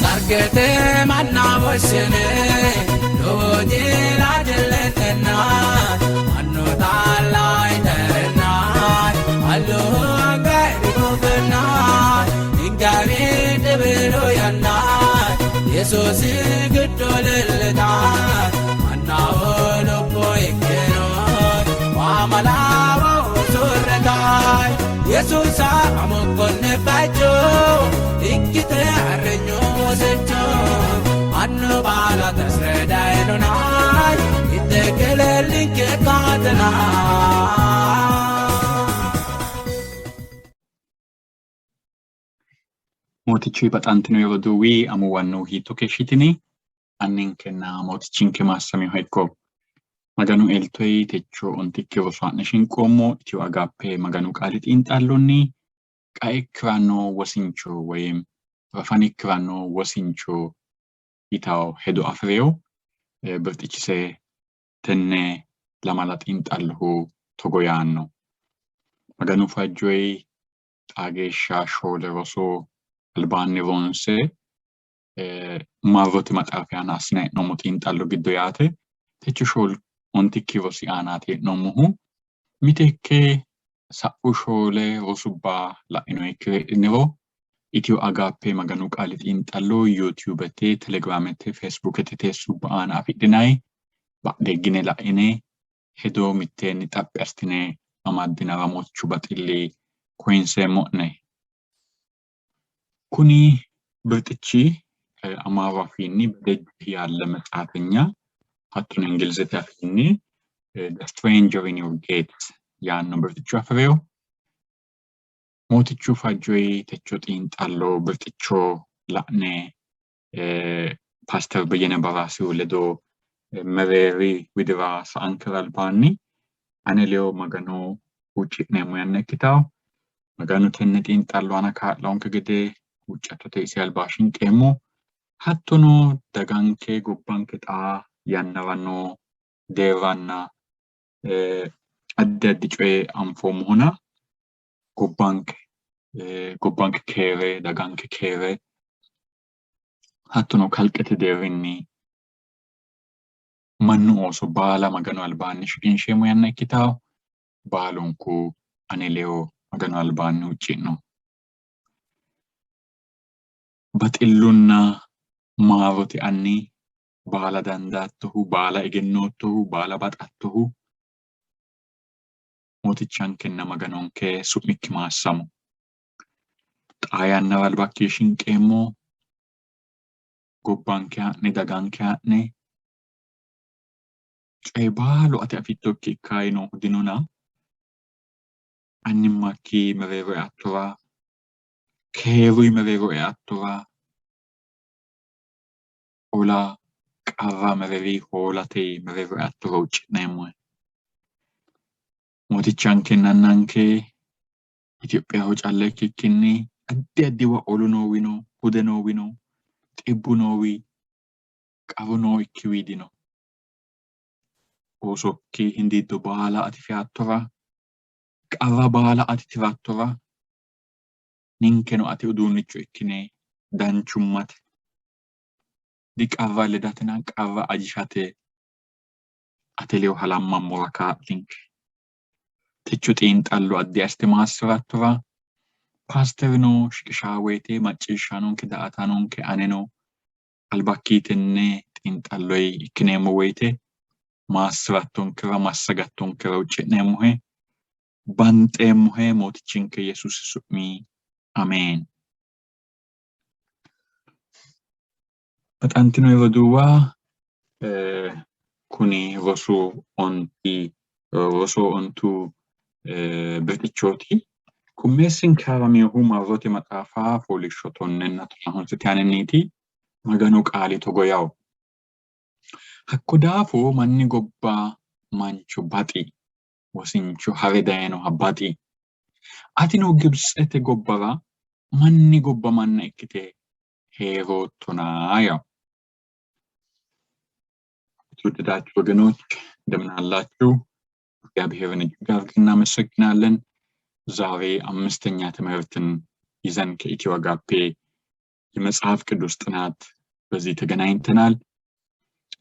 Sargete manna boshene loje ladelena anno dalai terna allo gaibubna ingari debelo yanna Jesus gudolelna anna olo poikero wamalawo surgai Jesus amokonne bajo ikkite arrenyo secho anno bala tasredailuna ittekelelike kadna Motichi batantino yoduwi amuwannu hito keshitini anninkenna motichinke massami hoyko maganu eltoy techo ontikke wosane shinqomo Ethio Agape maganu qalit inxallonni qaekrano wosincho wayim rafanikrano wosincho itaw hedo afreo bertichise tenne lamalat inxalhu togoyanno maganu fajjoy agesha shole roso albanni vonse marroti maxaafiyan asne nomoti inxallu giddo yaate techo shol ontikki rosi aanati nomuhu mitekke sa'u shole rosubba la'inoykke niro Ethio Agape maganu qalit inxallu YouTube te Telegram te Facebook te tesubba aana afidinay ba'deggine la'ine hedo mittenni xaphi astine amaddina ramochu baxilli koinsemo'ne kuni birtichi amara finni bedejji yalle mexaafenya hatun ingilizete afinni The Stranger in Your Gates yaanno birtichu afreo motichu fajjoy techo xinxallo birticho la'ne pastor beyene barasiu ledo mereri widira sa'ankara albaanni aneleo magano ucci'neemmo yanna ikkitaw maganu tenne xinxallo ana kaa'lonke gede uccattote isi albashin qeemmo hattono daganke gobbanke xaa yannaranno deeranna addi coye anfoommohona gobbanke keere daganke keere hattono kalqete deerinni mannu ooso baala maganu albaanni shiqinsheemmo yanna ikkitaw baalunku aneleo maganu albaanni ucci'no baxillunna maarote anni baala dandaattohu baala egennoottohu baala baxattohu motichankenna maganonke su'mikki maassamo xaa yannara albakki shinqeemmo gobbanke ha'ne daganke ha'ne coye baalu ate afittokki ikkayino dinona annimmakki mereero eattora keeruy mereero eattora ola qarra mereri hoolatey mereero eattora ucci'neemmo motichankenna annanke Itophiyaho calle ikkikkinni addiwa olu noowino hude noowino xibbu noowi qaru noo ikkiwidino oosokki hindiiddo baala ati fiattora qarra baala ati tirattora ninkeno ati uduunnicho ikkine danchummate di qarra ledatina qarra ajishate ateleo halammammora kaa'linke techo xinxallo addi aste maassirattora pastorino shiqishaawete macciishshanonke da'atanonke aneno albakkitenne xinxalloy ikkineemmo woyte maassirattonkera massagattonkera ucci'neemmohe banxeemmohe mootichinke Yesuus su'mi amen baxantino yoduwa kuni rosu ontu birtichooti kummeessin kaaramiyohu marrote maxaafa foolishsho tonnenna tonahonsityanenniti maganu qaali togo yaw hakko daafo manni gobba mancho baxi wosincho hare dayinoha baxi atino Gibxete gobbara manni gobba manna ikkite heerottona yaw የተወደዳችሁ ወገኖች እንደምን አላችሁ? እግዚአብሔርን እጅግ አድርገን እናመሰግናለን። ዛሬ አምስተኛ ትምህርትን ይዘን ከኢትዮ አጋፔ የመጽሐፍ ቅዱስ ጥናት በዚህ ተገናኝተናል።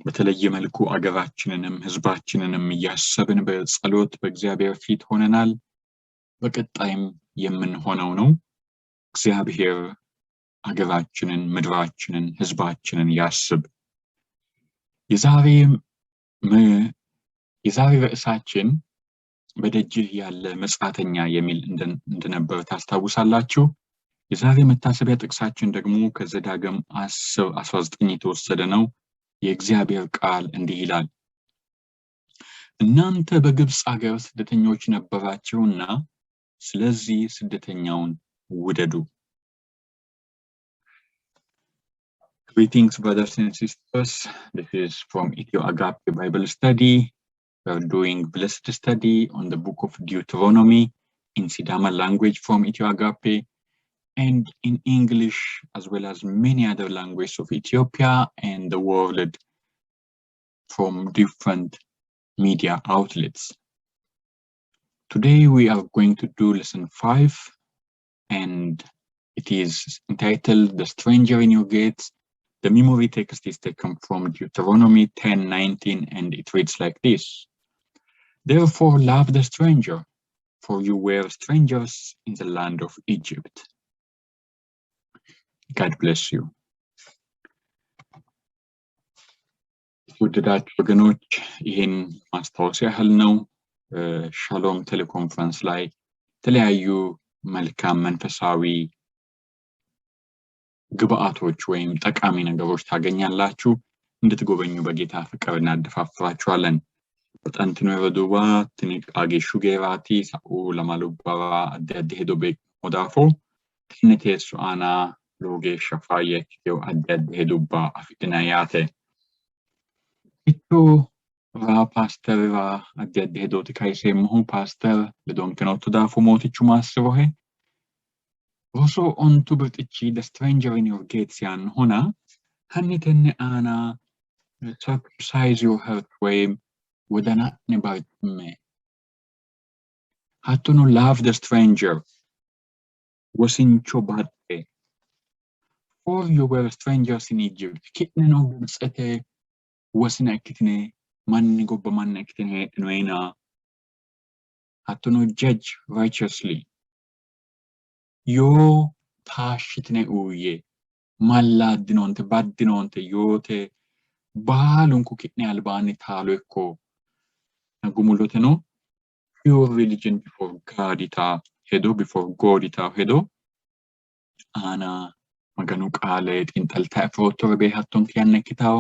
በተለየ መልኩ አገራችንንም ህዝባችንንም እያሰብን በጸሎት በእግዚአብሔር ፊት ሆነናል። በቀጣይም የምንሆነው ነው። እግዚአብሔር አገራችንን፣ ምድራችንን፣ ህዝባችንን ያስብ። የዛሬ ርዕሳችን በደጅህ ያለ መጻተኛ የሚል እንደነበር ታስታውሳላችሁ። የዛሬ መታሰቢያ ጥቅሳችን ደግሞ ከዘዳግም 10:19 የተወሰደ ነው። የእግዚአብሔር ቃል እንዲህ ይላል፣ እናንተ በግብጽ አገር ስደተኞች ነበራችሁና ስለዚህ ስደተኛውን ውደዱ። Greetings, brothers and sisters. This is from Ethio Agape Bible Study. We are doing blessed study on the book of Deuteronomy in Sidama language from Ethio Agape and in English as well as many other languages of Ethiopia and the world from different media outlets. Today we are going to do lesson 5 and it is entitled The Stranger in Your Gates. The memory text is taken from Deuteronomy 10:19 and it reads like this. Therefore love the stranger, for you were strangers in the land of Egypt. God bless you. ውድዳችሁ ወገኖች ይህን ማስታወስ ያህል ነው። ሻሎም ቴሌኮንፈረንስ ላይ የተለያዩ መልካም መንፈሳዊ ግብአቶች ወይም ጠቃሚ ነገሮች ታገኛላችሁ። እንድትጎበኙ በጌታ ፍቅር እናደፋፍራችኋለን። በጣንትኖ የወዱባ ትኒቅ አጌሹ ጌራቲ ሳኡ ለማሉባባ አደሄዶ በሞዳፎ ትነቴሱ አና ሎጌ ሸፋየችው አደሄዱባ አፍድናያቴ ኢቱ ፓስተር አደሄዶ ትካይሴምሁ ፓስተር ለዶንከኖቱ ዳፉ ሞትቹ ማስቦሄ Also on to Britichi, the stranger in your gates yan hona, hanitenne ana circumcise your heart way with an about me. Hatunu love the stranger was in Chobate. For you were strangers in Egypt. Kitne no ete was in a kitne, manni gobaman ekitne noena. Hatunu judge righteously. Yoo taashitne uye malladinonte baddinonte yoote baalunku kitne albaani taalo ekko nagumulote no pure religion before God before God hedo ana maganu qaale xinxalta footore be hatton kiyanne kitao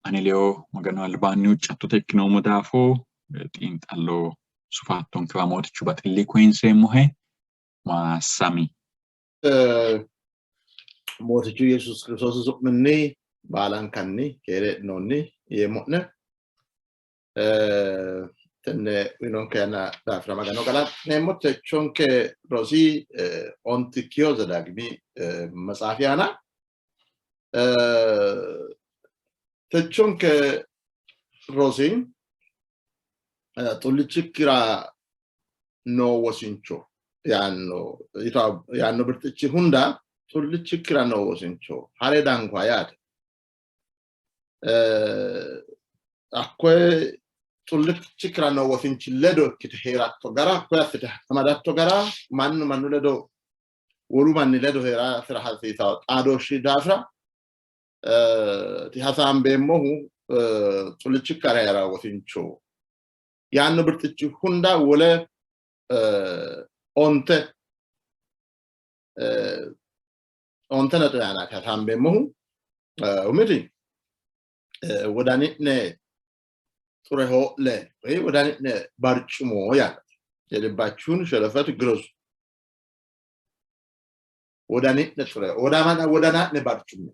aneleo maganu albaani uccatto tekkino modafo xinxallo sufatton kramotichu baxilli queenseemmohe Sami. Motichu Jesus Christos sukminni balan kanni kere nonni yemotne tenne winon kana dafra magano kala nemote chonke rosi ontikio zadagmi masafiana techonke rosi tolichikira no wasincho yanno birtichi hunda tullichikira no wosincho hare dankwa yaate akwe tullichikira no wosinchi ledo kite heratto gara akwe afita amadatto gara mannu ledo wolu manni ledo hera fira hasita ado shi dafra ti hasambe mohu tullichikira era wosincho yanno birtichi hunda wole onte na tana ka tambe mu umiti wodani ne sure ho le wodani ne barchumo ya jele bachun sharafat gross wodani ne sure wodana ne barchumo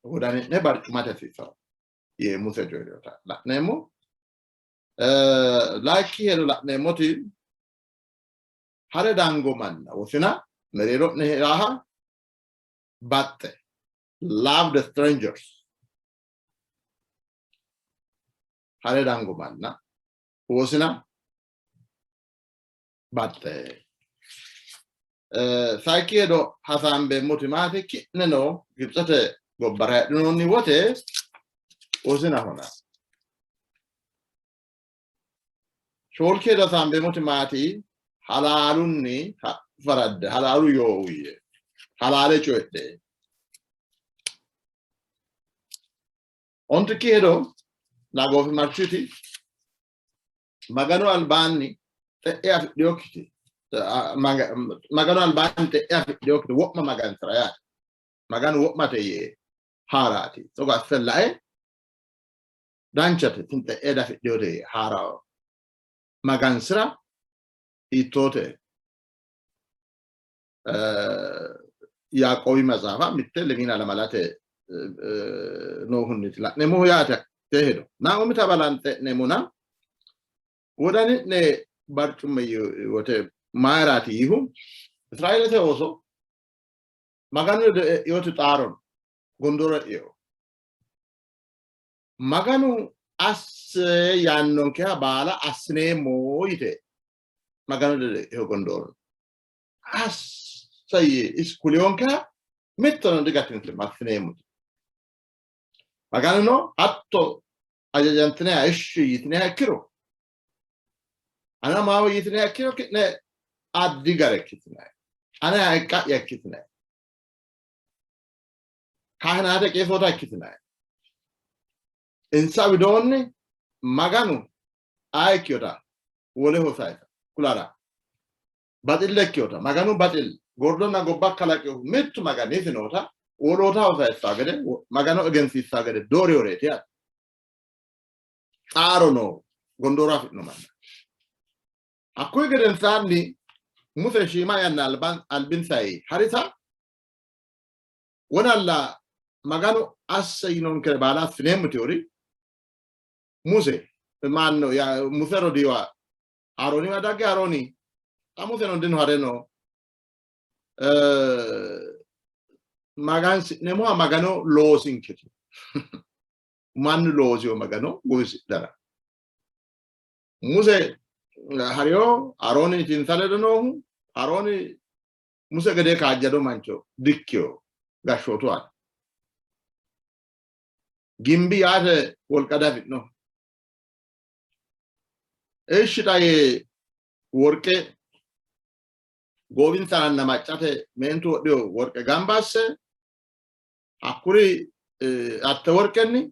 wodani ne barchuma ta fifa ye musa jota la nemo like la nemoti hare dango manna wosina merero ne raha batte love the strangers hare dango manna wosina batte saikedo hasambe motimate kineno gibsate gobbara ni wote osina hona sholkedo sambe motimati halalunni farad halalu yowiye halale choette onto kedo nago fi marchuti magano albani te diokiti magano albani te diokiti wokma magan trayat magano wokma te ye harati so ga fellae danchate tinte eda fi diode harao magansra itote Yaaqoobi mazaafa mitte lemina lamalate no hunniti la nemo yaata tehedo na umita balante nemuna wodani ne barchume wote maarati yihu Israelite oso maganu yotu taron gondora yo maganu as yannon ke bala asne moite maganu de yo gondor as sai iskulionka mettono de gatin masnemu maganu no atto ajajantne aishi yitne akiro ana mawo yitne akiro ne addigare kitne ana ayka yakitne kahnade kefota kitne insa bidonni maganu aykyota wole hosaita kulara batil lekyota maganu batil gordona gobba kala ke mettu magani finota wolota hosaita sagade maganu agency sagade dore oreti ya arono gondora fitno man akoy geden sanni musa shima yanna albin sai harita wonalla maganu assaynon ke bala finem theory muse manno ya musero diwa aroni wadage aroni amuse non den hareno magan nemo magano losing kiti man losio magano gosi dara muse hario aroni tinsale no aroni muse gade ka jado mancho dikyo gashoto at gimbi ate wol kadafit no eshitaye worke gobin sanna machate mento dio worke gambasse akuri atte workenni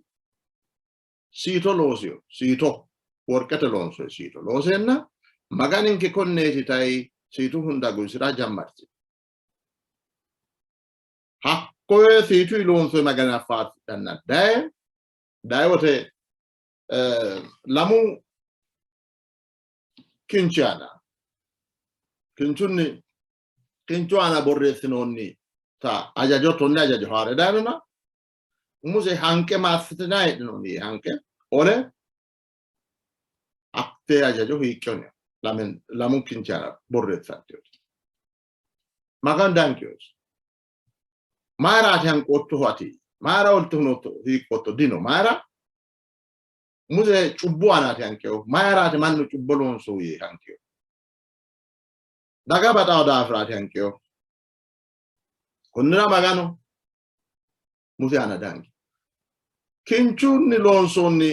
sito losio sito workete lonso sito losenna maganin ke konneti tay sito hunda gusira jammarti hakko sito lonso magana fat danna dai wote lamu kinchuana borresinonni ta ajajo tonne ajajo hare danona muse hanke masitnai nonni hanke ole akte ajajo hikone lamun kinchuana borresatio magan dankios mara tan otto hati mara olto noto hikotto dino mara muse chubbuana tanke mara te mannu chubbolon so yi hanke daga bata da afrati anche konnira magano musi ana dangi kinchunni lonsonni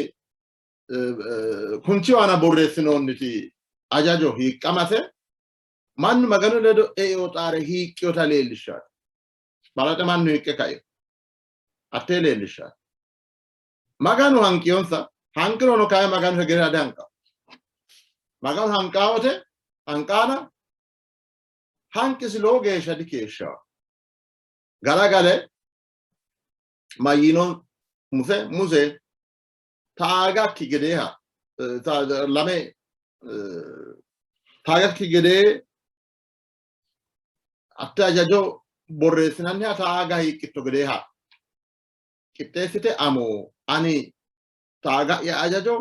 kunchi ana borresinonni ti ajajo hikamase mannu magano ledo otare hikyota lelisha balata mannu hikke kayo atele lelisha magano hankionsa hankro no kay magano hegera danka magano hankawote hankana hanke siloge shadikesha galagale mayino muse taga kigedeha ta lame taga kigede attajajo borresinanni taga hikito gedeha kitesite amo ani taga ya ajajo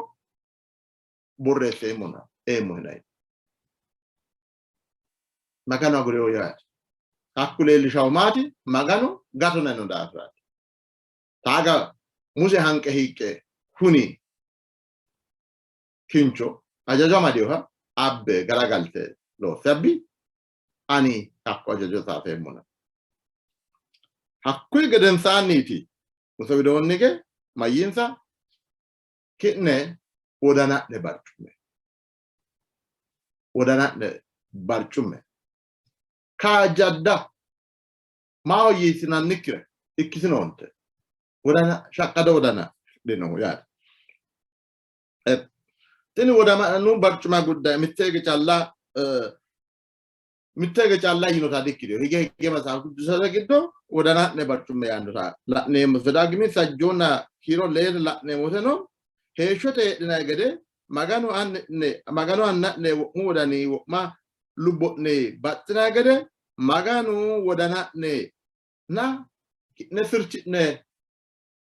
borresemona emonai magano agureo ya hakule lishaumati magano gato nano dafrat taga muse hanke hike huni kincho ajajo madioha abbe garagalte lo sabbi ani acqua giugiosate mona hakku gaden saniti muso widonni ke mayinsa kitne wodana de barchume ka jadda ma yisina nikre ikkisinonte wodana shaqqada wodana deno ya tini wodama nu barchuma gudda mittege challa yinota dikkiro hige masa kudusata giddo wodana ne barchume yandota la ne mfedagimi sajjona hiro leer la ne woteno heeshote dina gede maganu anne wodani ma lubbo ne battina gede maganu wodana ne na ne sirchi ne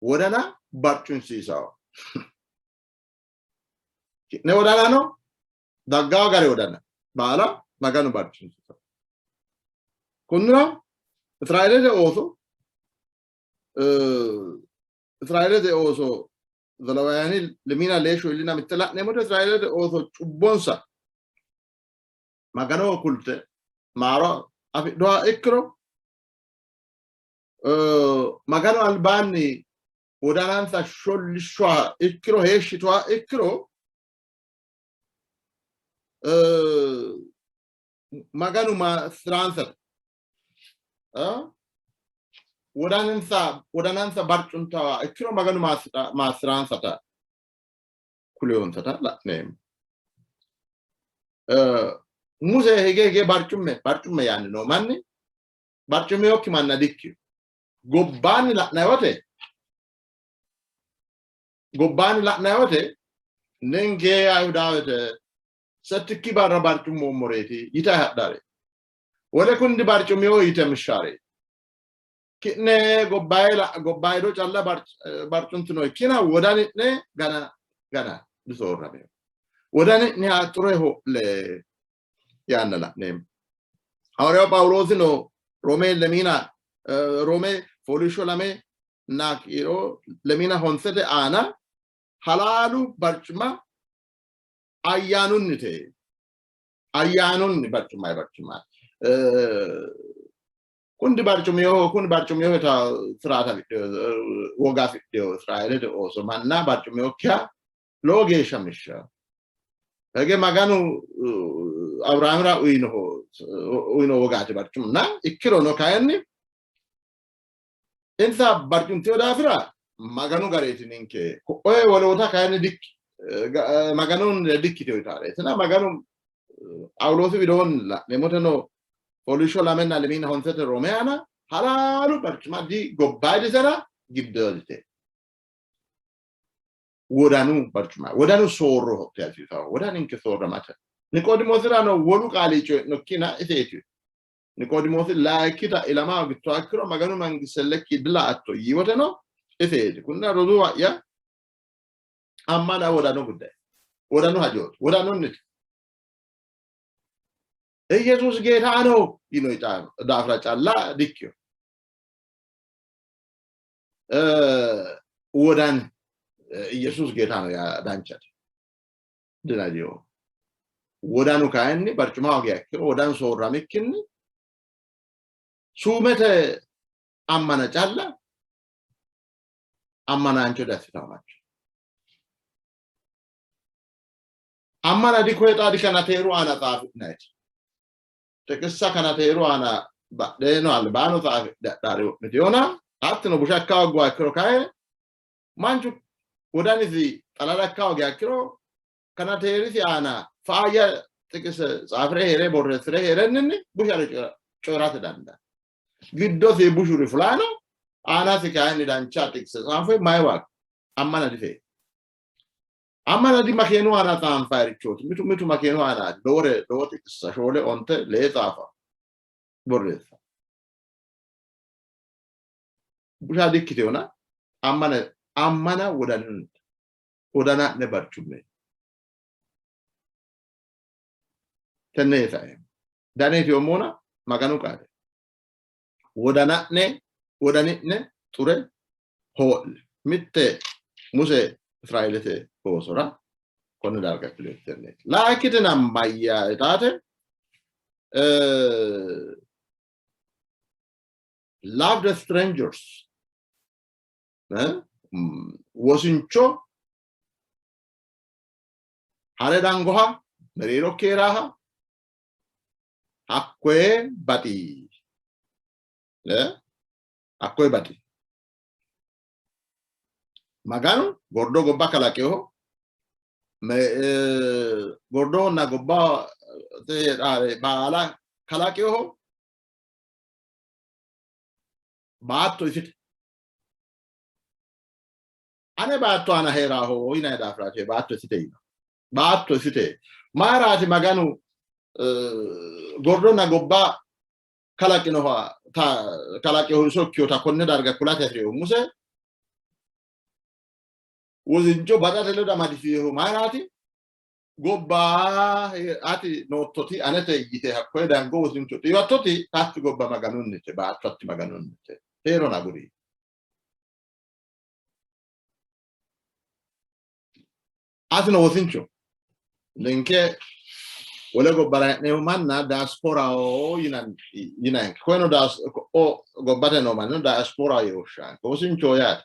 wodana barchun sisaw ne wodana no daggaw gare wodana bala maganu barchun sisaw kunra Israele de oso zalawani lemina lesho ilina mitla ne moto Israele de oso chubonsa magano kulte maro afido ikro magano albani wodanansa shollishwa ikro heshitwa ikro maganu ma stransa wodanansa barchunta ikro maganu ma stransa ta kuleonsa ta la name muse hege barchume yani no manni barchume okki manna dikki gobbani la nayote nenge ayudawete satiki barra barchumo moreti yita haddare wala kundi barchume o yita mishare kitne gobbaydo challa barchuntuno kina wodani ne gana disorrabe wodani ne atreho le yanna la name Ahora Paulosino Rome lemina Rome folisho lame nakiro lemina honsete ana halalu barchuma ayyanun barchuma kundi barchumyo ta strata woga video Israele de oso manna barchumyo kya loge shamisha ege maganu Abraham uino wogate barchum na ikkiro no kayanni ensa barchum teodafira maganu gareti ninke oye wolota kayanni dik maganu dikki teotare tena maganu awlosi bidon la nemotano polisho lamena lemina honsete romeana halalu barchuma di gobbadi sera giddolite wodanu sorro hotel fa wodaninke sorro mata Nicodemos erano wolu qalicho nokkina etetu Nicodemos la kita ilama gitto akro maganu mangi selekki dila atto yiwoteno etetu kunna roduwa ya amma wodanu gudde wodanu hajot wodanu nit Jesus ጌታ ነው ይኖይታ ዳፍራ ጫላ ዲክዮ ወዳን ኢየሱስ ጌታ ነው ያ ዳንቻት ድናዲዮ ወዳኑ ካይኒ በርጭማው ያክሮ ወዳን ሶራሚክን ሱመተ አማና ጫላ አማና አንቾ ዳስታማች አማና ዲኮታ ዲከናቴሩ አናጣፍ ናይት ተከሳ ከናቴሩ አና ባደኖ አልባኖ ታፍ ዳዳሪው ምዲዮና አትኖ ቡሻካው ጓክሮ ካይ ማንቹ ወዳንዚ ጠላላካው ያክሮ ከናቴሪሲ አና ፋያ ጥቅስ ጻፍሬ ሄሬ ቦረስሬ ሄረንን ቡሻለ ጮራት ዳንዳ ግዶስ የቡሹሪ ፍላኖ አና ሲካይን ዳንቻ ጥቅስ ጻፈ ማይዋክ አማና ዲ ማኬኑ አና ታንፋሪቾት ምቱ ማኬኑ አና ዶሬ ጥቅስ ሾለ ኦንተ ለጻፋ ቦረስ ቡሻዲ ኪቴውና አማና ወዳና ነባርቹሜ ተነይታ ዳኔት የሞና ማጋኑ ቃለ ወዳኔ ጡረ ሆል ምት ሙሴ እስራኤልቴ ቦሶራ ኮን ዳርጋት ለተነ ላኪተና ማያ ታተ love the strangers wosincho haredangoha merero keraha acque bati acque bati maganu gordo gobba kalakeo gordo na gobba te bala kalakeo baatto isite ane baatto ana heraho ina da frate baatto isite marati maganu gordo na gobba kalakino ta kalakeo sokyo ta konne darga kulate atrio muse wozinjo badate da madifiyo marati gobba ati nottoti anete yite hakko dango wozinjo iwattoti tatti gobba maganunnite baattotti maganunnite pero naguri atino wozinjo lenke wole gobbara ne manna diaspora o yinan kono das o gobbate no manno diaspora yosha wozinjo ya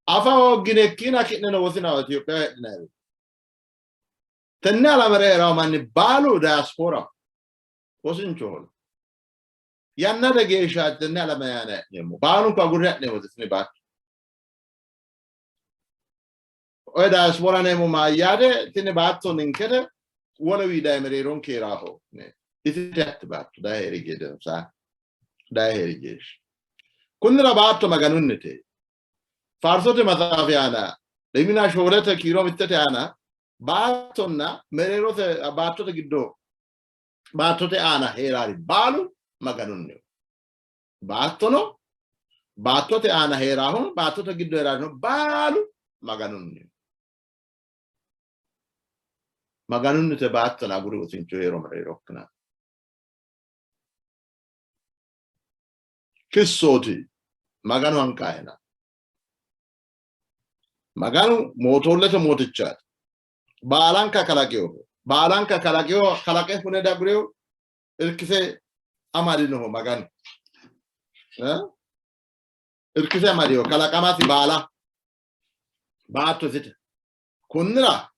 afa ginekina kitneno wosina Ethiopia nayo tenna la merera manni balu diaspora wozinjo yanna de gesha tenna la mayane nemo balu ko gurre ne wosini bat o diaspora nemo ma yade tine batto ninkete wala wi dai mereron keraho ne ititet bat dai herigede sa dai herigesh kunna batto maganunnete farsote matafiana lemina shorete kiro mittete ana baatonna mererote baattote giddo baattote ana herari balu maganunne baattono baattote ana heraho baattote giddo herano balu maganunne te baattona guru sincho hero mererokna kissoti maganu ankaena maganu motollete motichat balanka kalakeo kalake hune dabreo irkise amadino maganu irkise amadio kalakamati bala baatto zite kunra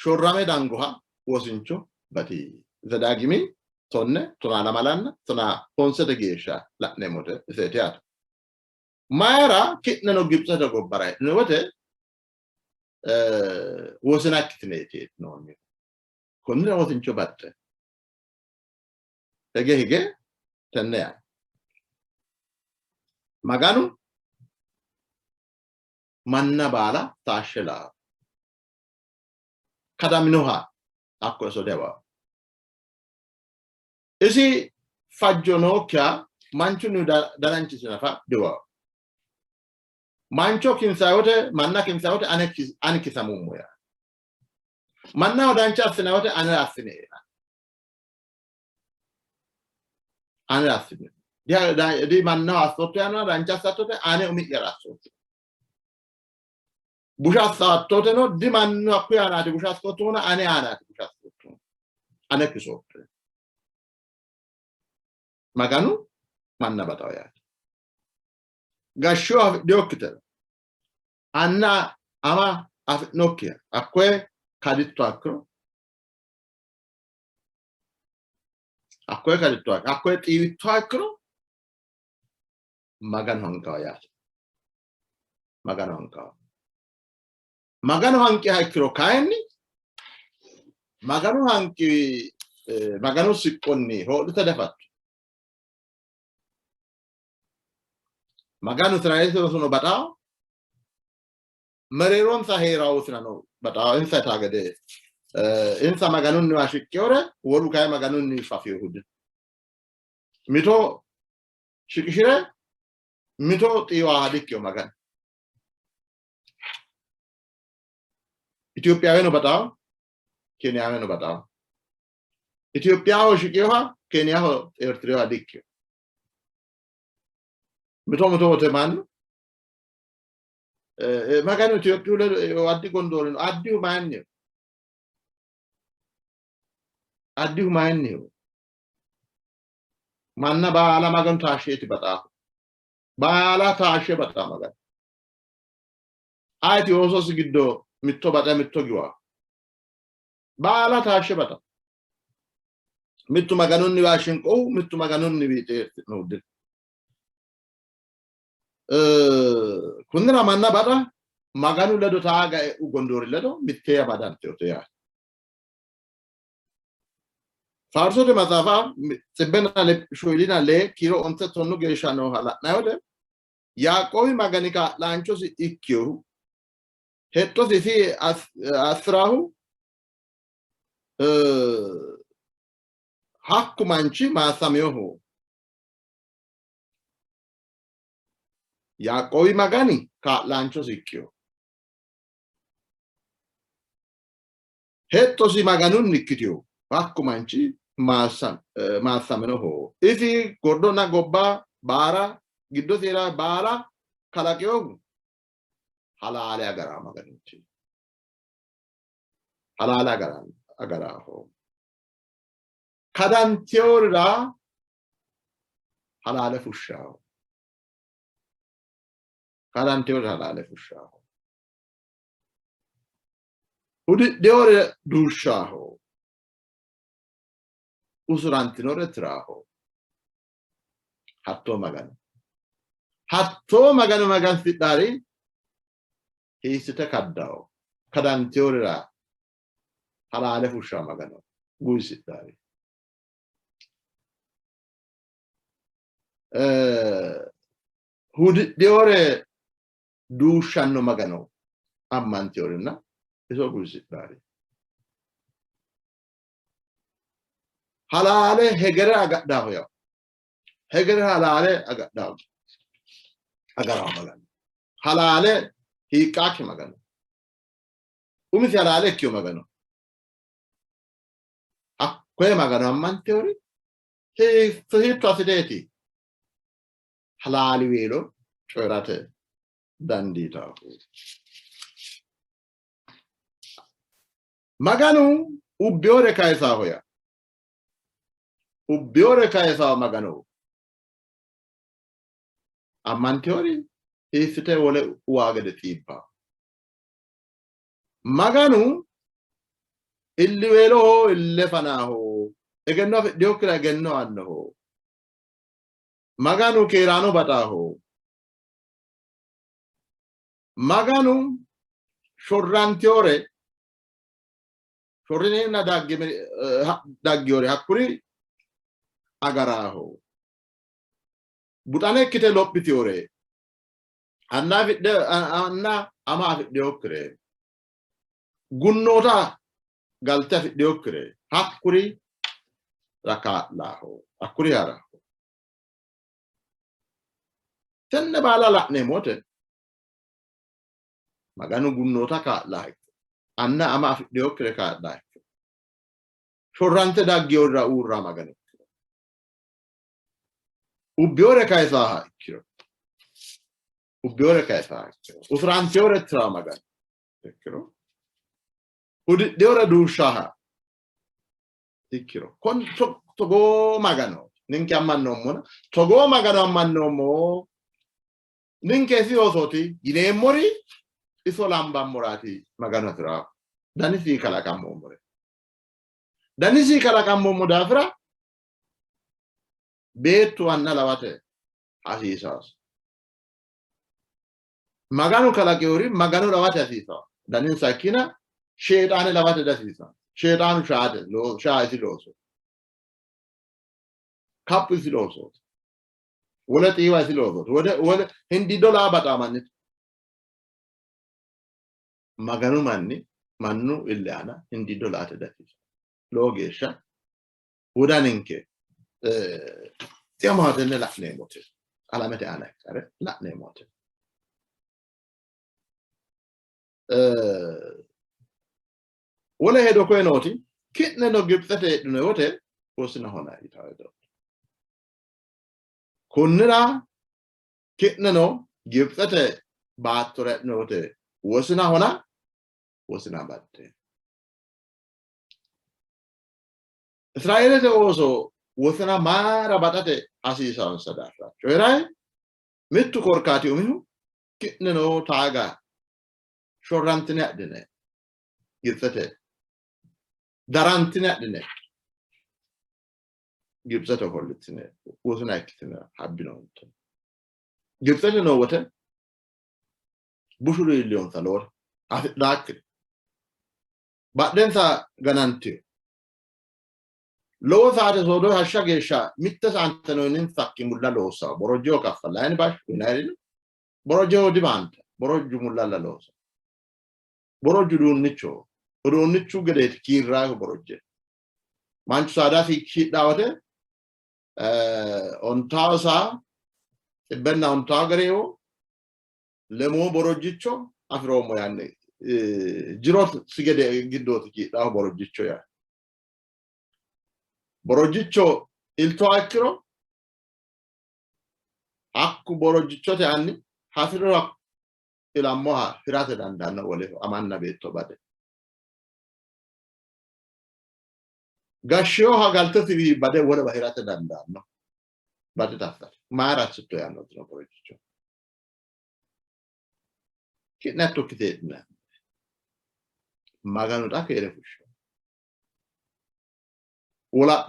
shorrame dangoha wosincho bati zadagimi tonne tona malanna tona ponsete gesha la nemote seteat Maera kitneno gibsata gobbara no wote wosina kitnete nonni konni wosincho batte hige tenne maganu manna bala tashela kadaminoha akko so dewa isi fajjono kya manchu nu dalanchi sinafa dewa mancho kinsawote manna kinsawote anekisa mummoya manna odancha sinawote anasine di manna asote ana dancha satote ane umi yarasote busha satote no di manna akuyana di busha sotona ane ana busha sotona anekisote maganu manna batawaya gasho diokter anna ama nokia akwe kaditto akwe tiwitto akro maganu hanki hakro kaini maganu sikkonni hodita defatto maganu traese sono batao mereron sa herawo sinano batao insa tagade insa maganunni washikkiore wolu kay maganunni fafiyohud mito shikishire mito tiwa hadikyo magan Ethiopia no batao Kenya no batao Ethiopia ho shikyoha Kenya ho Eritrea hadikyo mito te man maganu Ethiopia le addi gondorin addi manne addihu maannihu manna baala magan taasheeti bataa baala taashe bataa magan ayti osos giddo mitto bata mitto giwa baala taashe bataa mittu maganunni waashinqo mittu maganunni wiite nodde kunna manna bata maganu ledo taaga e ugondori ledo mitteya badante oteya farsote masafa sebbena le shoylina le kiro onte tonnu geeshano hala nayode Yaaqoobi maganika laanchosi ikkyo hettosi fi asrahu hakku manchi maasameyoho Yaaqoobi magani ka laanchosi ikkyo hettosi maganun nikkityo hakku manchi maasamenoho isi gordona gobba baara giddo sera baala kalaqeyo halale agara maganchi halale agara ho kadan teorira halale fushao kadan teorira halale fushao udi deore dushaho usurantinore traho hatto magan fidari hisite kaddao kadan teorira halale fusha magano guisitari hudi deore dushanno magano amman teorina iso guisitari halale hegere agaddaho ya hegere halale agaddaho agara magano halale hiqaki magano umisi halale kyo magano akwe magano amman teori he trasideti halali welo choirate dandita magano ubbiore kaisa hoya ubbiore kaisa magano amman teori isite wole uwagede tibba maganu illi welo ille fanaho egenno diokra egenno anno maganu kerano bataho maganu shorrantiore shorrine na daggiore hakuri agaraho butane kite loppitiore anna ama fidde okre gunnota galta fidde okre hakuri raka laho hakuri ara tenne bala la ne mote maganu gunnota ka la anna ama fidde okre ka la shorrante daggiora urra maganu ubbiore kaisa ikkiro ubbiore kaisa usrantiore tra maganu ikkiro deora dushaha ikkiro kon togo magano ninki ammanno mona togo magano ammanno mo ninke si osoti ginemori iso lamba morati magano tra danisi kala kammo modafra betu anna lawate asisas maganu kala keori maganu lawate asisa danin sakina shaytan lawate dasisa shaytan shade lo shaisi loso kapu si loso wala tiwa si loso wala hindi dola bata manit maganu mannu illana hindi dola te dasisa logesha udaninke siamo atene la nemote alamete anekare la nemote wala hedo ko enoti kitne no gipsate dune wote osina hona itaado kunnira kitne no gipsate baattore note osina hona osina batte إسرائيل تأوسو وثنا ما ربطته أسيسا ونصدافا شويراي متو كوركاتي ومنو كننو تاغا شورانتنا دنه جبسته دارانتنا دنه جبسته كولتنا وثنا كتنا حبينو جبسته نووته بوشورو اليوم ثالور داك بعدين ثا غنانتي لو ثا تزودو هشاغيشا ميتس انتنونين ثاكي مولا لوسا بروجو كفلاني باش وينايل بروجو ديبانت بروجو مولا لوسا بروجو دون نيتشو غديت كيرا بروجو مانچ سادا في شي داوته اون تاوسا بنا اون تاغريو لمو بروجيتشو افرومو يعني جيروت سيغدي غيدوت كي داو بروجيتشو يا بروجيتشو il tuo accro akku borojiccio te anni hafiro ila moha firate dandanno wole amanna betto bade gashio ha galtati vi bade wole bahirate dandanno bade tafta mara tutto yanno tro borojiccio che netto kitetna maganu da kere fusho ولا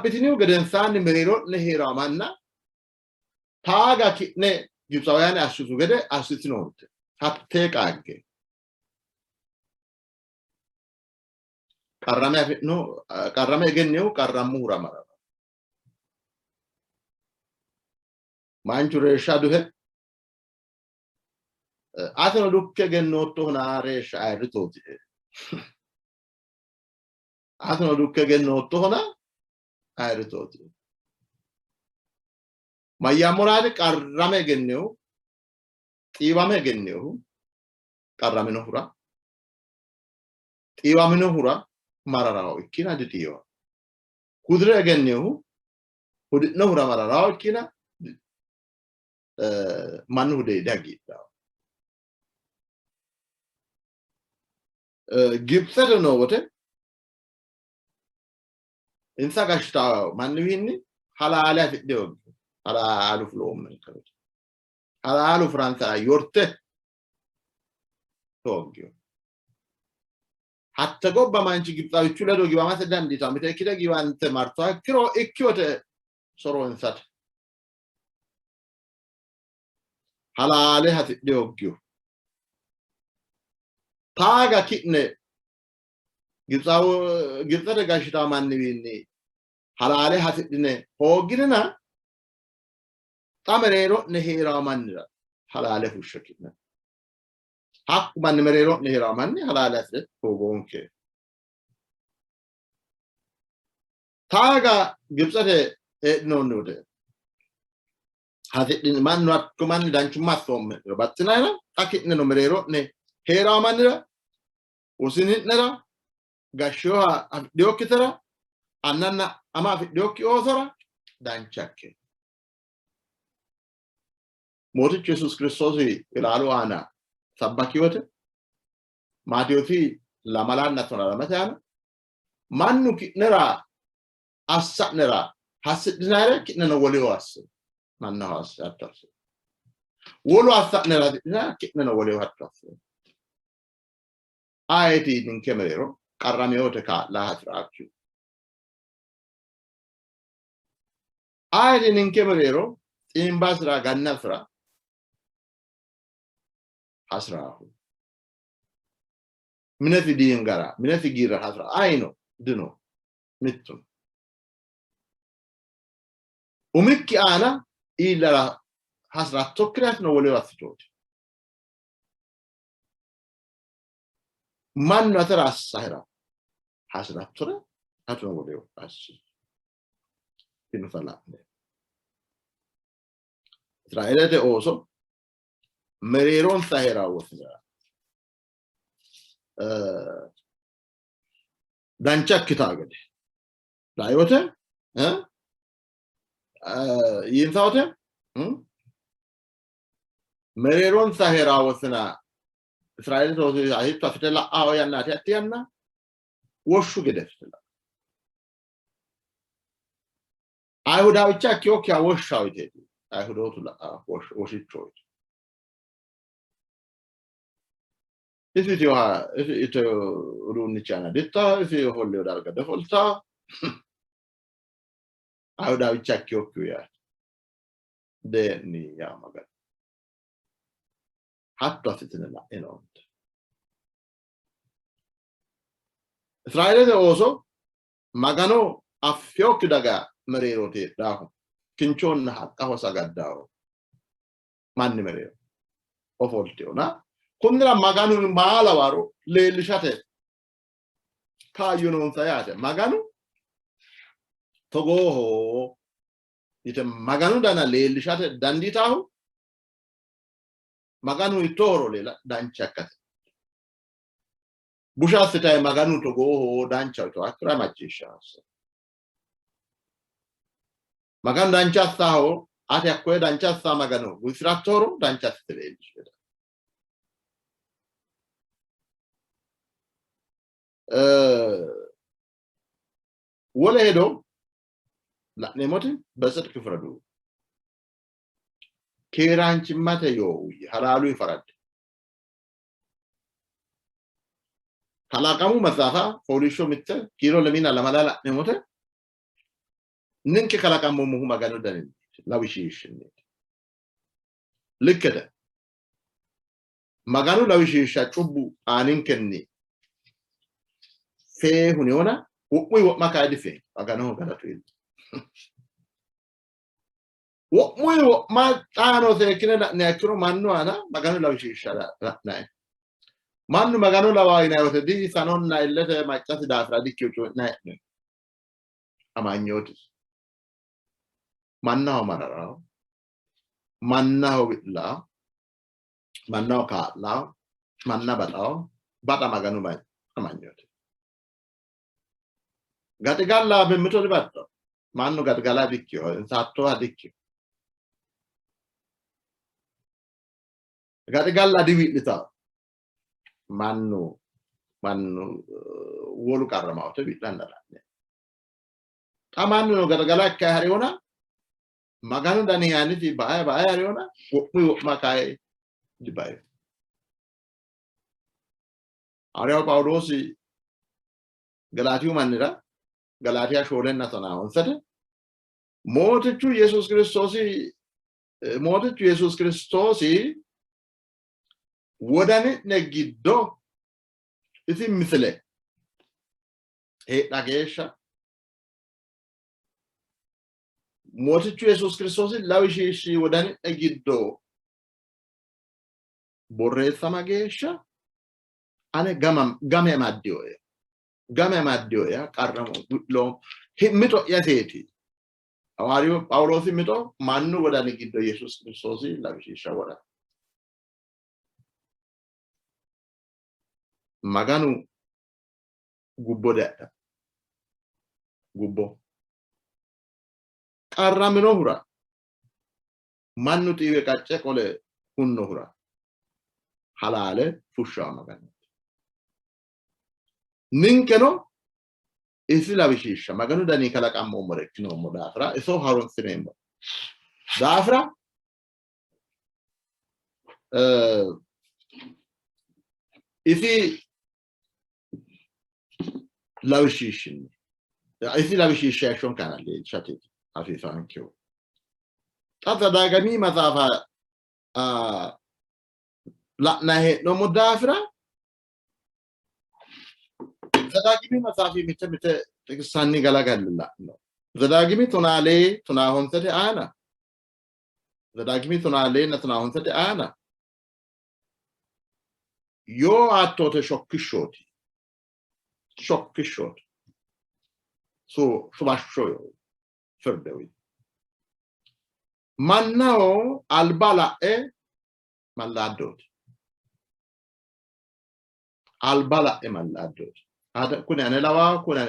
بتنوي قد إنسان مريرو نهيرا منا تاغا كني جبسويان أشوفه قد أشوفنوت هتك أجي كرامة جنيو كرامو رامرا ما إنشورة شادوه أثناء دوك جنو تونا ريش عيرتوتي أثناء دوك جنو تونا عيرتوتي ما ياموراد كرامة جنيو إيوامه جنيو كرامة نهورا إيوامه نهورا ماراراو إكينا دتيو كودرة جنيو كود نهورا ماراراو إكينا منو ده داعي جبسة نووته إنسا كشتاو منويني حالا على في الدوم حالا على فلوم من كذا حالا على فرنسا يورته توجيو حتى قبل ما نجي جبسة يشوله دوجي ما سدان دي تامي تكيدا جيوان تمارتوا كرو إكيوته سرو إنسات حالا على في الدوجيو تاغا كينه جبسة كشتا منويني حالا على هتدنه هوجينا تامريرو نهيرا منرا حالا على فوشكنا حق من مريرو نهيرا مني حالا على سد هوجونك تاغا جبسة نونوده هتدنه من نوات كمان دانشو ماسوم باتنانا تاكينه نمريرو نهيرا منرا وسنينرا غشوها ديوكترا أننا أما في ديوكي أوثرا دانشاكي موتي يسوع كريستوس يلالو أنا سبكيوته ما ديوتي لامالان نتونا لمتانا مانو كي نرا أسا نرا حسد نرا كي ننولي واسد من نهاس أتاسد ولو أسا نرا كي ننولي واسد آيتي من كمريرو كراميوتك لا هتراكيو آيتي من كمريرو إن باسرا غنفرا حسراه من في دينغرا من في غير حسرا آينو دنو متون ومكي أنا إلا حسرا تكرت نولي واسطوت من نترى السهرة حسرا ترى هاتنا ولي واسطوت إنفلا إسرائيل تأوسو مريرون سهرة وسهرة دانشاك كتاغد دايوته ينساوته مريرون سهرة وسنا إسرائيل تأوسو عهيد تفتلا أو يانا تأتيانا وشو كده فتلا አይሁዳዊ ቻኪዮ ያወሻው ይቴ አይሁዶቱ ወሽቾች If runnichana detta, if you hold your dark defaulta, I would have checked your queer. Then ni yamaga. Hat profit in on. Friday also, Magano, a fiokudaga, Marierote, down. Kinchon hat, Ahosagad down. Manni Mario. Of Oltiona. Kundra Maganu Malawaro, le shate. Ka you know sayate. Maganu Togo ite Maganu dana le shate danditahu. Maganu itoro lela dan chakat. Busha sita Maganu Togo dan chato akra machishas. Magan dan chastaho ate akwe dan chasta Maganu. Wisratoro dan chastele. ولا هدو لا نموتي بس تكفردو كيران چمته يوي حلالو يفرد حلاقمو مسافة فوريشو متى كيلو لمينا لما لا نموتي ننك حلاقمو مهو مغانو دانين لا ويشيشن لكده مغانو لا ويشيشا چوبو آنين كني fe huniona we what maka dife agano gala twin what we what ma ano se kina ne akro manno ana magano la wishisha na manno magano la wa ina wote di sanon na illete ma chati da fra di kyo na amanyoti manna marara manna willa manna ka la manna bata magano ba amanyoti Gatigalla bemito ribatto manno gatigala dicchio esatto a dicchio gatigalla di witlita manno wolu karama to witlanda ta manno gatigala ka hariona maganu dani yani di baya hariona wo makai di baya Ario Paulosi Galatiu manira Galatia sholen natana onsate motechu Jesus Christosi wodani negiddo isi misle dagesha motechu Jesus Christosi lawishishi wodani negiddo borresa magesha ane game maddio ya qarramo lo mito yateti awario Paulosi mito mannu wodani giddo Jesus Christosi lawishisha wada maganu gubbo qarramino hura mannu tiwe kacce kole hunno hura halale fusha maganu ninkeno isi lawishisha maganu dani kala kammo morekkino mo dafra eso haron sinembo dafra isi lawishisha shon kanale chati afifa ankyo tata dagami mazafa la nahe no mo dafra Zadagimi masafi mite teksanni galagalilla no Zadagimi tunahonsete ana Zadagimi tunale na tunahonsete ana yo attote shokkishoti so subashoyo ferdewi mannao albala e malladot ada kuna ne lawa kuna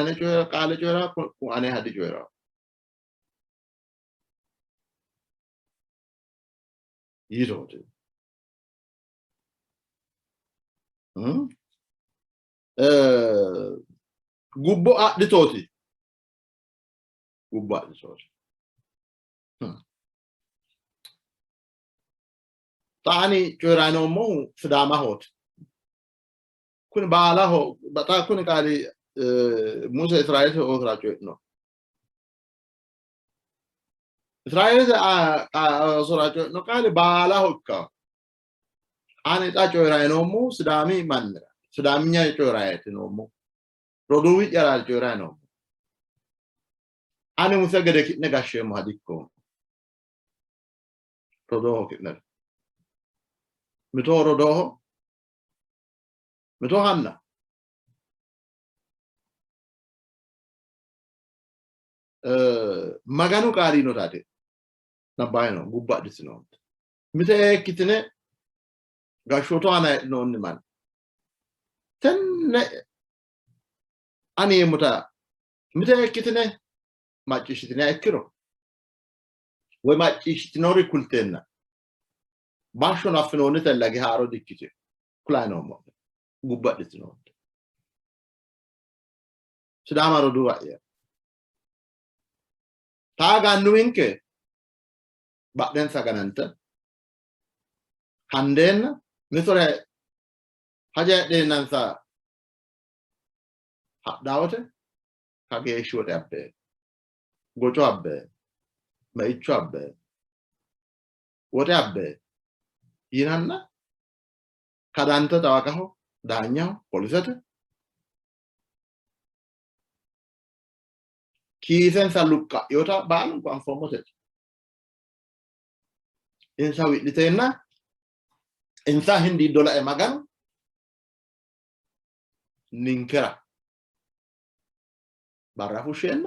ne kale jora kuna hadi jora yirote gubbo aditoti Gubba so. Tani Jorano Mo Sidama hot. Kun Bala ho, but I couldn't carry Musa Israel or graduate no. Israel so no carry Bala hokka. Ani ta Jorano Mo Sidami Mandra. Sidamia Jorai no mo. Rodu Yara Jorano. Ani Musa get a negashem hadiko. Rodo Kitner. Mito Rodo Mito Hanna. Maganu Carino Tati. Nabino, Gubba disino. Mite Kitine Gashotana no man. Ten Ani Muta. Mite Kitine Machishitina Kiro. We Machishinori Kultena. Bashon of Fenonita Lagiharo di Kitty. Klano Gubba disino. Sidama Rodua here. Taga nuinke, but then Sagananta. Handen, Mithore Haja de Nansa Dawate, Hage shoot up there. Go to up there. May chop there. What up there? Iranna Kadanta Tawakaho, Danya, Polisata. Kisen Luka, Yota Ban, one for in Sawi Litena, in Sahindi Dola Emagan, Ninkera Barafushen,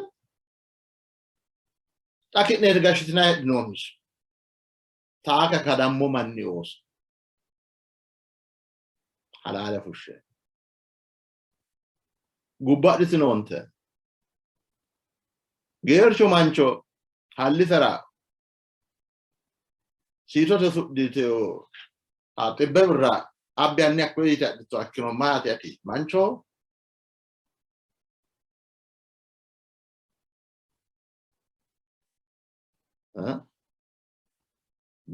Takit Nergashitina Nomis, Taka Kadamo Manios, Halala Fushe. Gubbat is in onte. Gercho Mancho, Halisara. She taught us detail at the Bevra, Abian Aquated to Akinomati, Mancho.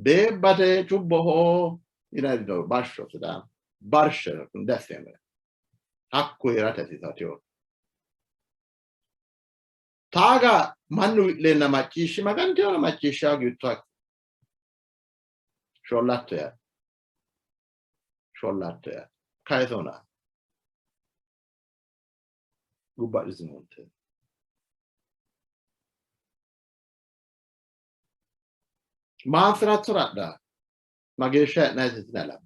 Be but a chuboho, Basho, Sidam, Barsher, from December. Aquiratas is at you. Taga Manu Lena Machishi Magantio Machisha you talk. Sholatea. Kaizona. Gubba is not. Mathratrada. Magesha night is Nella.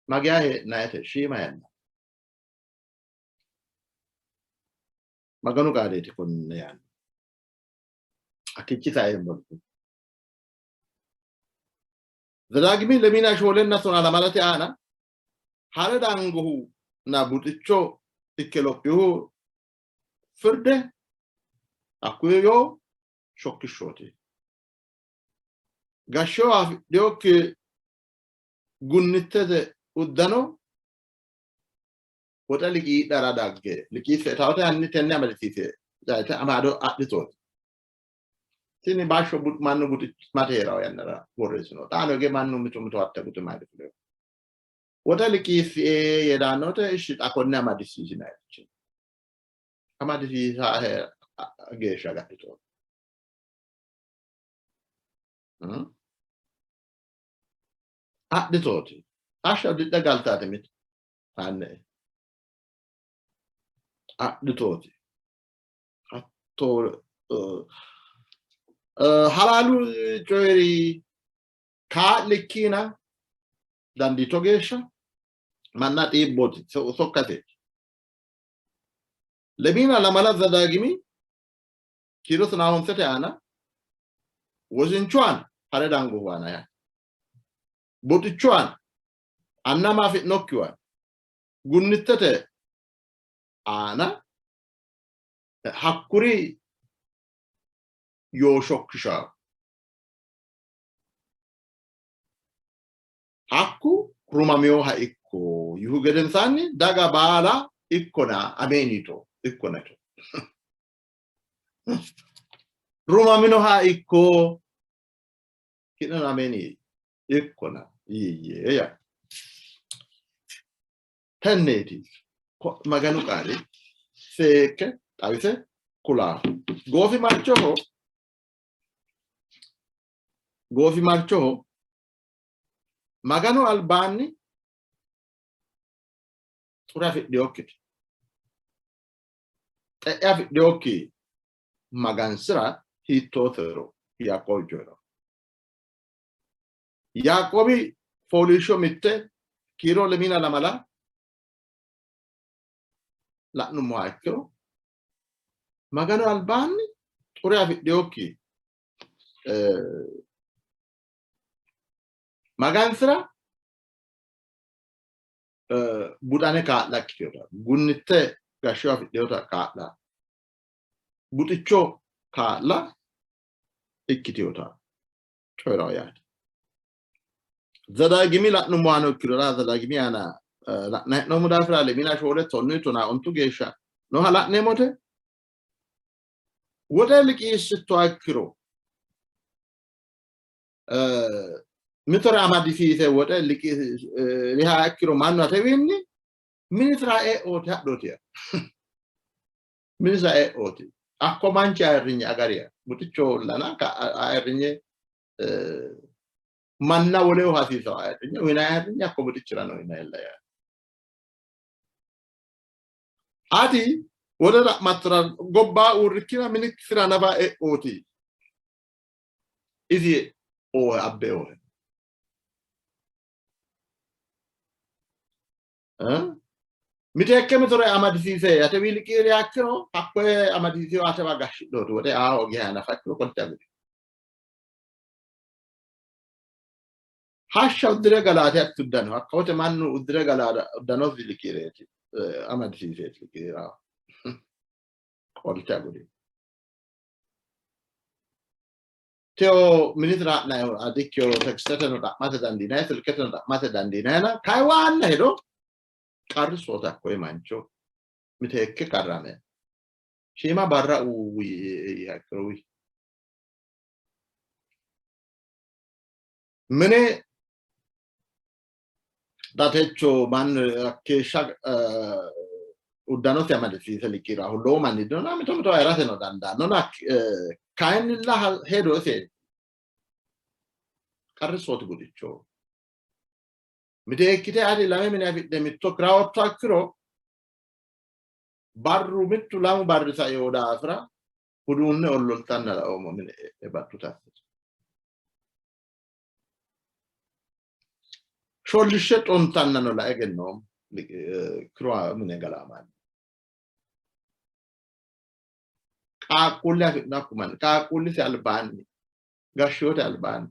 Magahe night, she man. Maganu got it con Nean. A kitchen. The Dagmi Lemina Sholen National Malatiana Haradangu Nabuticho Ikelopio Ferde Aquio Shokishoti Gasho of Dioki Gunite Udano what a ligi Daradage, Liki set out and ten nemerity that Amado at the thought. Tini Basho but Manu but Matera and Borisno. Tano gave Manu to the matter. What a liki if a not a shit I could never decision. Amadi is a geisha got it all. At the thought. I shall did the Galtatimit. And at the thought. I told Halalu Jory Katlikina than the Togesha, man not able to so cut it. Lebina Lamala Zadagimi, Kiros and Aon Setana was in Chuan, Haradanguana. But Chuan, and Namafit Nokua, Gunnitate Anna Hakuri. Yo shokisha. Haku krumamio ha ikko. You get insani daga bala ikkona amenito ikkoneto. Roma mino ha iko kina na meni iko na ya tenneti maganu kali seke avise kula gofi marcho maganu albani urafi diokit afi dioki magansra hitotero yakojoro Yakobi folisho mitte kiro lemina la mala la numaikro magano albani ore avidioki magansra budane ka la kiro gunnite gasho avidiota ka la buticho ka la ikkitiota choiro ya zadagimi la numano kiro la zadagimi ana no mudafra le mina shole tonnu to na ontu gesha no hala ne mote wote liki sitto akiro mitora amadi fi se wote liki riha akiro manno atewinni ministra e oti hadoti ministra e oti akko mancha arrinya agaria buticho lana ka arrinya manna wolewo hasiso arrinya wina arrinya ko butichirano ina ella ya Ati wala matra gobba urikina minik sirana ba e oti izi o abbe o mite kemetore amadi se ate wili kiri akro akwe amadi se ate ba gashi do wote a o gihana fakro kontabi hasha udre galate atudano akote mannu udre galada dano wili kireti amadi se kira kontabi Teo ministra na adikyo textete no mate dandina filkete no mate dandina na Taiwan na hedo karisota ko mancho mitekke karame shima barra u yakrowi mene datecho man che udano siamo decisi li kira hullo man di non to era se no danda non ha kain la hedo se karisota gudicho mite kite adi la mena de mitto krawo takro barru mittu lamu barri sa yoda afra hudunne ollon tanna o mo mine e battuta Sholishet on tanna no la egenno croa mine galaman ka kulla nakuman ka kulli se albani gashote albani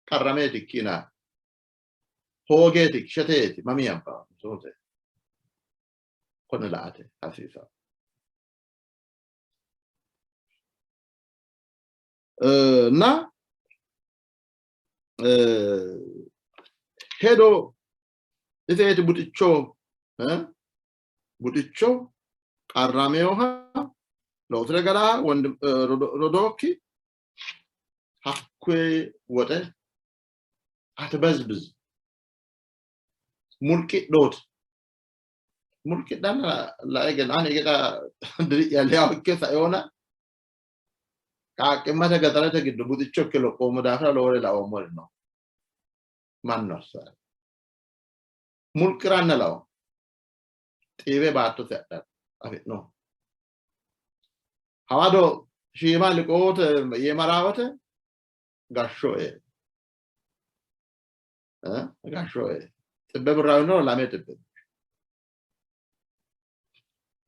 karrameti kina Hogeti, shateti, mamiampa, sote. Konelate, asisa. Na hedo ite buticho, buticho, arrameoha, lo tregara, rodoki, hakwe, wote, atebezbiz. Mulki dot mulki dana la egen ane geta ya leo ke sayona ka ke mata gatara te gidu budi chokke lo ko modafra lo le la o molno manno sa mulki ranna law teve batto setta ave no hawado shima le ko te ye marawate gasho e gasho e Bebrano la mette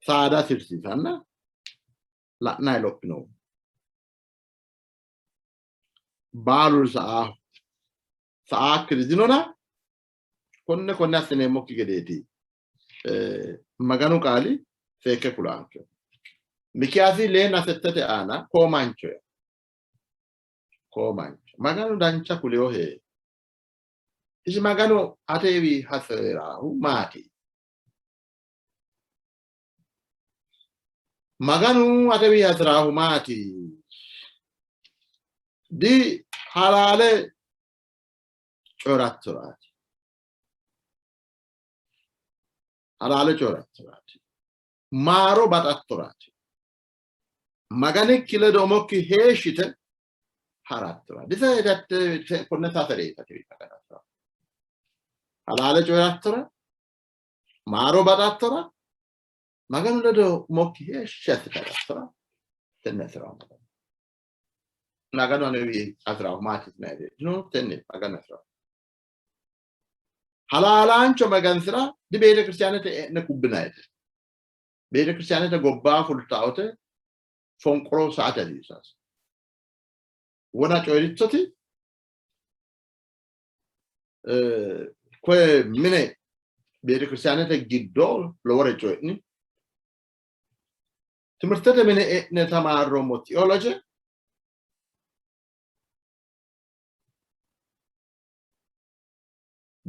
Sada sirsi sanna la nailo pino Balul sa kridinona konne asene mokki gedeti maganu kali feke kulanke mikiasi le na settete ana ko mancho maganu dancha kuleo he Isi magano atevi hasera mati. maganu atewi asrahu mati di halale corattorati halale corattorati maro batattorati magane kile domokki heshite harattora disa edatte konne safereta tivi pagata halale corattora maro batattora maganu ledo mokki heshite harattora tennesra maganu anewi asrahu mati mede no tenne maganu asrahu halalancho magansira di bede cristianete ne kubbinaete bede cristianete gobba fultaote fonqoro saata disas wona coyrittoti que mine bede cristianete giddo lo wore coyni timurtete mine ne tamarro mo theology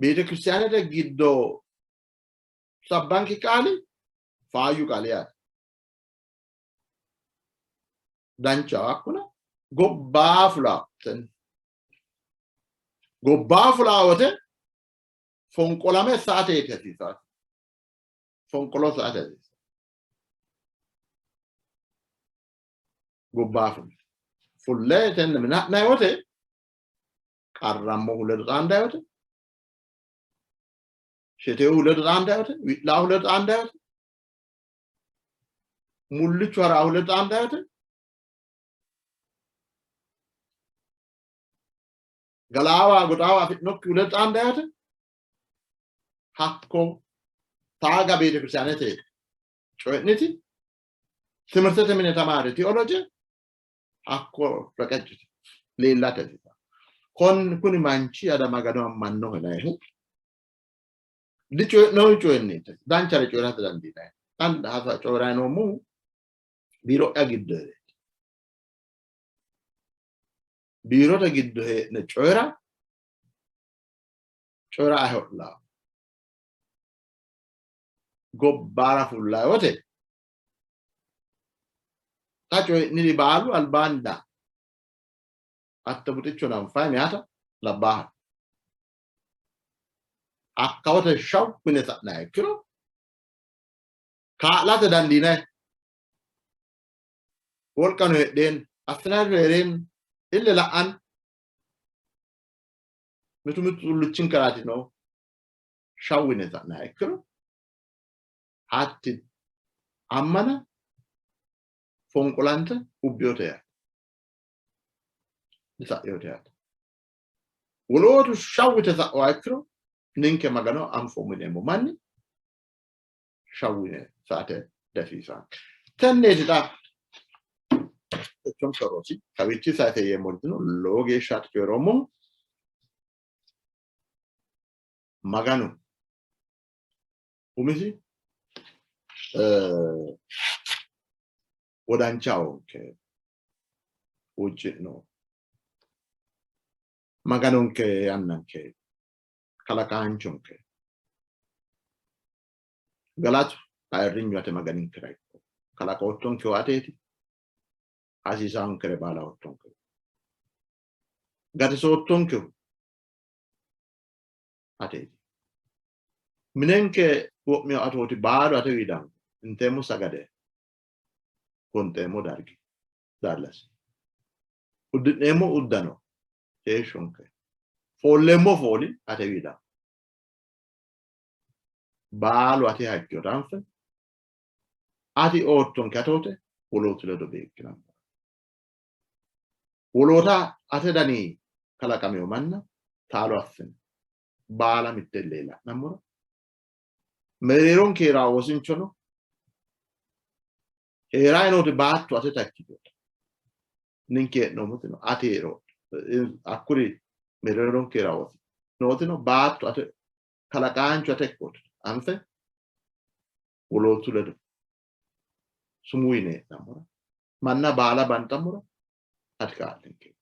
bede cristianete giddo sabbanki kali faayu kaliya dancha akkuna gobba fulawote fonqolame saate tesisa fonqolo saate gobba fulle ten minna nayote qarrammo huledo andayote shete huledo andayote witla huledo andayote mullichu ara huledo andayote galawa gotawa fitnokki huledo andayote hakko taga bede cristianete coyniti timurtete mine tamare theology hakko rakajiti leellate kon kuni manchi ada magano manno henahu dicho no coynite danchare coyrate dandina and hafa coyrano mu biro agidde biro ta giddo he ne coyra ahotla gobbara fulla wote ta coyni di balu albanda atta buticho nan fami ata labba akkawata shaw kune ta na kiro ka lata dandina wolkano den after reren ille la an metumut luchin karati no shawine ta na kiro hatti ammana fonqolante ubbiyote disa yote wolotu shawite ta wakro ninke magano am fomune mo manni shawine saate defisa tenne dita chonkarosi kawichi saate yemoltino loge shat keromo magano umisi wodanchao che ujino magano che annanche kalakancho che galatu ay rignate maganin kreko kala ko ton ko ateti asisan kre bala oton ko gati so ton ko ateti minenke wo mi atoti baado atewi dan intemo sagade kontemo dargi dallas udnemo uddano e shonke follemo foli atewi dan baalo ati hakyo tanfe ati oton katote wolotulo do bekiram wolota ate dani kala kame manna talo affen baala mittellela namoro mereron che era osinchono era ino de batto ate takkito ninke no mutino atero akuri mereron che era osi notino batto ate kala kancho ate kot anfe wolotulo sumuine namoro manna baala bantamoro atkalinke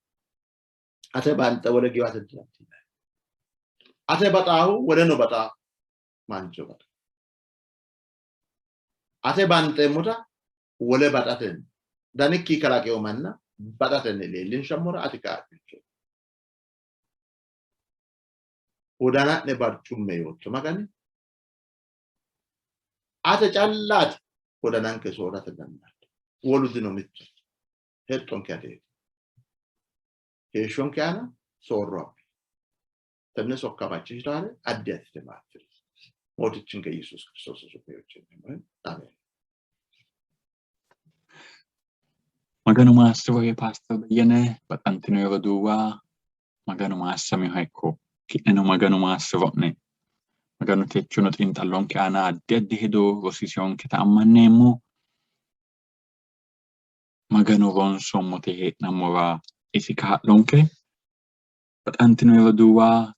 ate banta wala giwate tantina ate batahu wala no bata mancho bata ate bante muta wole badaten danikki kala ke omanna badaten le lin shamora atika apicho odana ne barchumme yotto magani ate challat odanan ke sorata danna wolu dino mitto hetton kade ke shonkana sorro tenne sokka bacitare addette matter moticin ke Jesus Christos so peyochen amen maganu maastro pastor bene batantino yoduwa maganu maasami haikko kineno maganu maastro ne maganu techuno tintallon ke ana addi hedo rosision ke ta'ammanneemmo maganu ronso mote namora isika lonke batantino yoduwa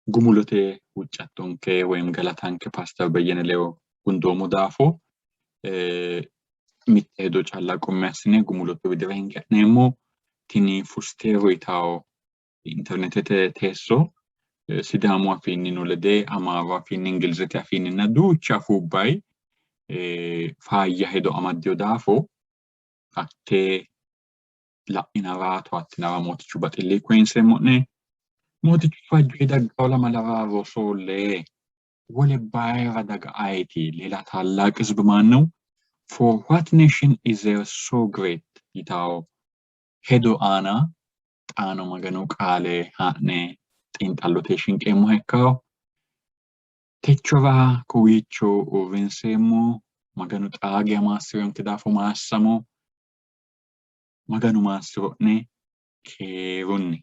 gumulote wuccattonke wem galatanke pastor bene leo gundomo dafo mittedo challa commersine gumulote viderenke nemo tini fustero itao internetete tesso Sidama afinni nulede amava afinni ingilizete afinni na duucha fubbay faayya hedo amaddio dafo atte la'inarato attinara motichu baxilli queensemmo'ne motichu fajju daggawla malararo solle wole bayra daga aiti lela taallaq hizb maannው for what nation is there so great itao hedo ana xaano maganu qaale haa'ne xiinxallote shinqeemmo hekkaho techova kowiicho uurrinseemmo maganu xaage maassironke daafo maassamo maganu maassiro'ne keerunni